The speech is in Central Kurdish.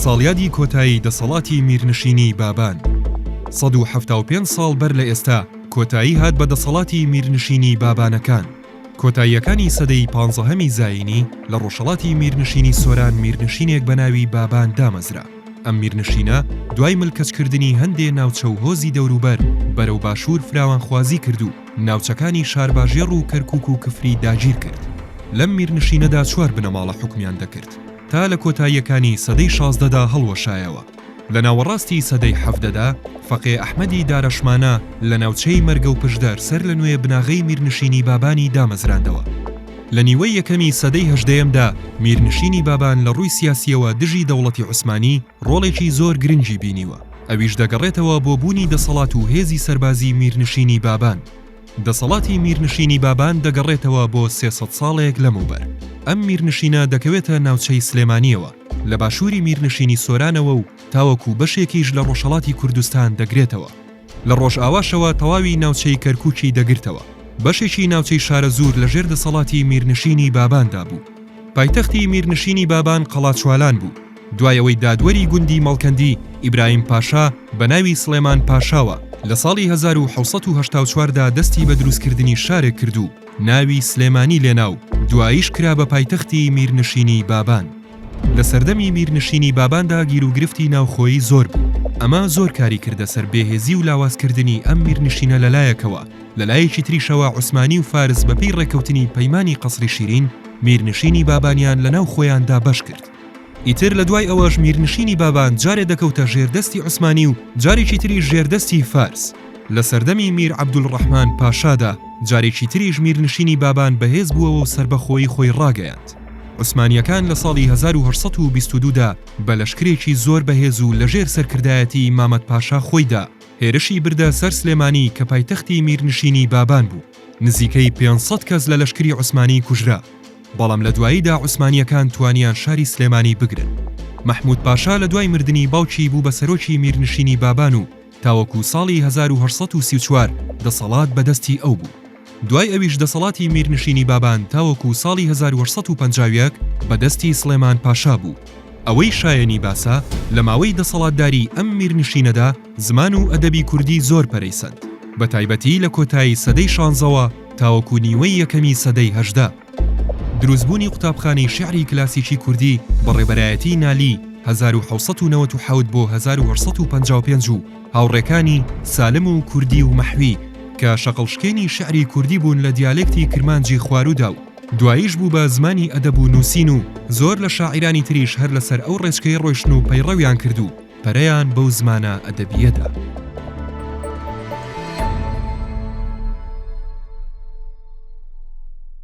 ساڵیادی کۆتایی دەسەڵاتی میرنشینی بابان 175 ساڵ بەر لە ئێستا کۆتایی هات بە دەسەڵاتی میرنشینی بابانەکان. کۆتاییەکانی سەدەی 15هەمی زاینی لە ڕۆژهەڵاتی میرنشینی سۆران میرنشینێک بە ناوی بابان دامەزرا. ئەم میرنشینە دوای ملکەچکردنی هەندێ ناوچە و هۆزی دەوروبەر بەرەو باشوور فراوانخوازی کرد و ناوچەکانی شارباژێڕ و کەرکووک و کفری داگیر کرد. لەم میرنشینەدا 4 بنەماڵە حکمیان دەکرد تا لە کۆتاییەکانی سەدەی 16دا هەڵوەشایەوە. لە ناوەڕاستی سەدەی 17دا فەقێ ئەحمەدی دارەشمانە لە ناوچەی مەرگە و پشدەر سەر لە نوێ بناغەی میرنشینی بابانی دامەزراندەوە. لە نیوەی یەکەمی سەدەی 18دا میرنشینی بابان لە ڕووی سیاسیەوە دژی دەوڵەتی عوسمانی ڕۆڵێکی زۆر گرنگی بینیوە. ئەویش دەگەڕێتەوە بۆ بوونی دەسەڵات و هێزی سەربازی میرنشینی بابان. دەسەڵاتی میرنشینی بابان دەگەڕێتەوە بۆ 300 ساڵێک لەموبەر. ئەم میرنشینە دەکەوێتە ناوچەی سلێمانیەوە لە باشووری میرنشینی سۆرانەوە و تاوەکو بەشێکیش لە ڕۆژهەڵاتی کوردستان دەگرێتەوە. لە ڕۆژ ئاواشەوە تەواوی ناوچەی کەرکووکی دەگرتەوە. بەشێکی ناوچەی شارە زور لەژێر دەسەڵاتی میرنشینی باباندا بوو. پایتەختی میرنشینی بابان قەڵاچوالان بوو. دوایەوەی دادوەری گوندی مەڵکەندی ئیبراهیم پاشا بە ناوی سلێمان پاشاوە لە ساڵی 1984دا دەستی بە دروستکردنی شارێک کردو ناوی سلێمانی لێناو دواییش کرا بە پایتەختی میرنشینی بابان. لە سەردەمی میرنشینی باباندا گیرروگرفتی ناوخۆیی زۆر بوو. ئەمە زۆر کاری کردە سەر بێهێزی و لاوازکردنی ئەم میرنشینە لەلایەکەوە. لەلایەکی تریشەوە عوسمانی و فارس بەپێی ڕێکەوتنی پەیمانی قەسری شیرین میرنشینی بابانیان لەناو خۆیاندا بەش کرد. ئیتر لە دوای ئەوەش میرنشینی بابان جارێ دەکەوتە ژێردەستی عوسمانی و جارێکی تری ژێردەستی فارس. لە سەردەمی میر عەبدولڕەحمان پاشادا جارێکی تریش میرنشینی بابان بەهێز بووەوە و سەربەخۆیی خۆی ڕاگەیاند. عوسمانیەکان لە ساڵی 1822دا بە لەشکرێکی زۆر بەهێز و لەژێر سەرکردایەتی مامەد پاشا خۆیدا هێرشی بردە سەر سلێمانی کە پایتەختی میرنشینی بابان بوو. نزیکەی 500 کەس لە لەشکری عوسمانی کوژرا. بەڵام لە دواییدا عوسمانیەکان توانیان شاری سلێمانی بگرن. مەحموود پاشا لە دوای مردنی باوکی بوو بە سەرۆکی میرنشینی بابان و تاوەکو ساڵی 1834 دەسەڵات بەدەستی ئەو بوو. دوای ئەویش دەسەڵاتی میرنشینی بابان تاوەکو ساڵی 1851 بەدەستی سلێمان پاشا بوو. ئەوەی شایەنی باسە لە ماوەی دەسەڵاتداری ئەم میرنشینەدا زمان و ئەدەبی کوردی زۆر پەرەیسەند، بە تایبەتی لە کۆتایی سەدەی 16ەوە تاوەکو نیوەی یەکەمی سەدەی 18. دروستبوونی قوتابخانەی شیعری کلاسیکی کوردی بە ڕێبەرایەتی نالی 1997 بۆ 1855 و هاوڕێکانی سالم و کوردی و مەحوی کە شەقڵشکێنی شیعری کوردی بوون لە دیالێکتی کرمانجی خوارودا و دواییش بوو بە زمانی ئەدەب و نووسین و زۆر لە شاعیرانی تریش هەر لەسەر ئەو ڕێچکەی ڕۆیشتن و پەیڕەویان کردو پەرەیان بەو زمانە ئەدەبیەدا.